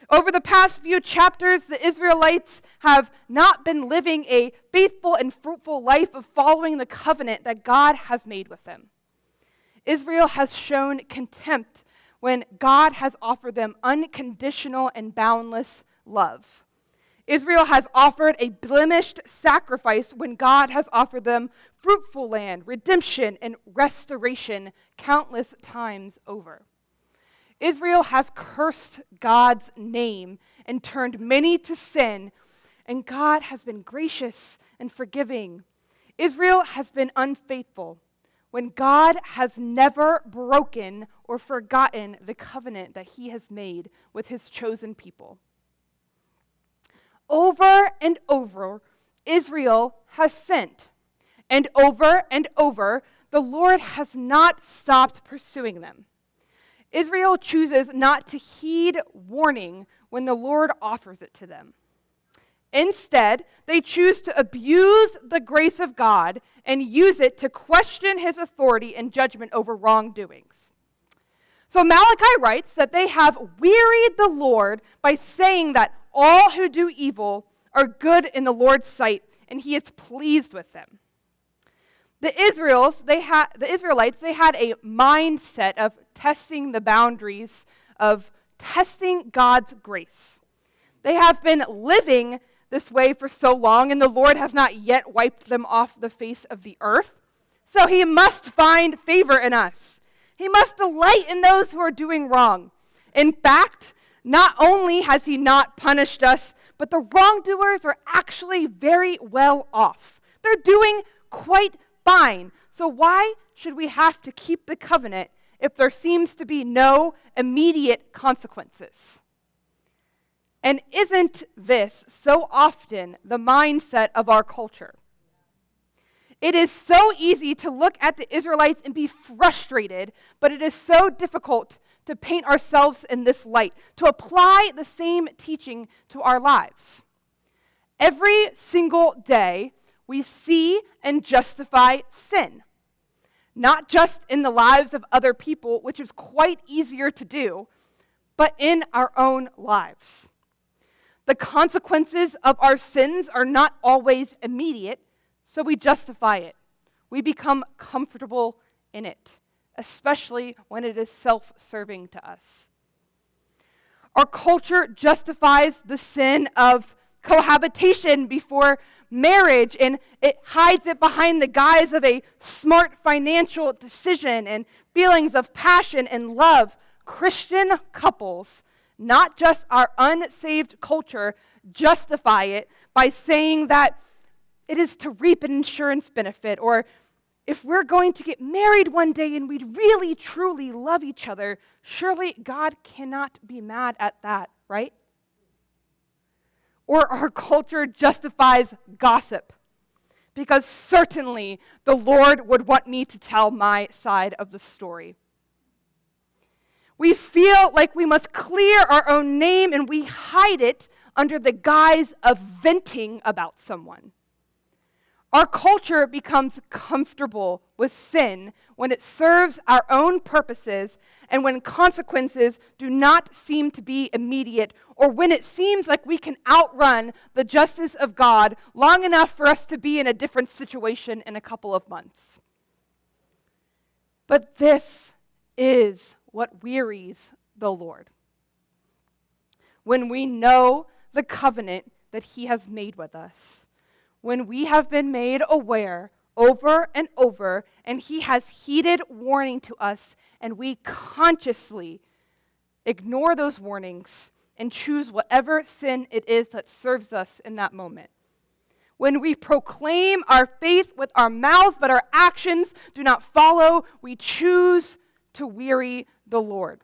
Over the past few chapters, the Israelites have not been living a faithful and fruitful life of following the covenant that God has made with them. Israel has shown contempt when God has offered them unconditional and boundless love. Israel has offered a blemished sacrifice when God has offered them fruitful land, redemption, and restoration countless times over. Israel has cursed God's name and turned many to sin, and God has been gracious and forgiving. Israel has been unfaithful when God has never broken or forgotten the covenant that he has made with his chosen people. Over and over, Israel has sinned. And over, the Lord has not stopped pursuing them. Israel chooses not to heed warning when the Lord offers it to them. Instead, they choose to abuse the grace of God and use it to question his authority and judgment over wrongdoings. So Malachi writes that they have wearied the Lord by saying that all who do evil are good in the Lord's sight, and he is pleased with them. The Israelites, they had a mindset of testing the boundaries, of testing God's grace. They have been living this way for so long, and the Lord has not yet wiped them off the face of the earth. So he must find favor in us. He must delight in those who are doing wrong. In fact, not only has he not punished us, but the wrongdoers are actually very well off. They're doing quite fine. So why should we have to keep the covenant if there seems to be no immediate consequences? And isn't this so often the mindset of our culture? It is so easy to look at the Israelites and be frustrated, but it is so difficult to paint ourselves in this light, to apply the same teaching to our lives. Every single day, we see and justify sin. Not just in the lives of other people, which is quite easier to do, but in our own lives. The consequences of our sins are not always immediate, so we justify it. We become comfortable in it, especially when it is self-serving to us. Our culture justifies the sin of cohabitation before marriage, and it hides it behind the guise of a smart financial decision and feelings of passion and love. Christian couples, not just our unsaved culture, justify it by saying that it is to reap an insurance benefit, or if we're going to get married one day and we really, truly love each other, surely God cannot be mad at that, right? Or our culture justifies gossip, because certainly the Lord would want me to tell my side of the story. We feel like we must clear our own name, and we hide it under the guise of venting about someone. Our culture becomes comfortable with sin when it serves our own purposes and when consequences do not seem to be immediate, or when it seems like we can outrun the justice of God long enough for us to be in a different situation in a couple of months. But this is what wearies the Lord. When we know the covenant that he has made with us, when we have been made aware over and over, and he has heeded warning to us, and we consciously ignore those warnings and choose whatever sin it is that serves us in that moment. When we proclaim our faith with our mouths, but our actions do not follow, we choose to weary the Lord.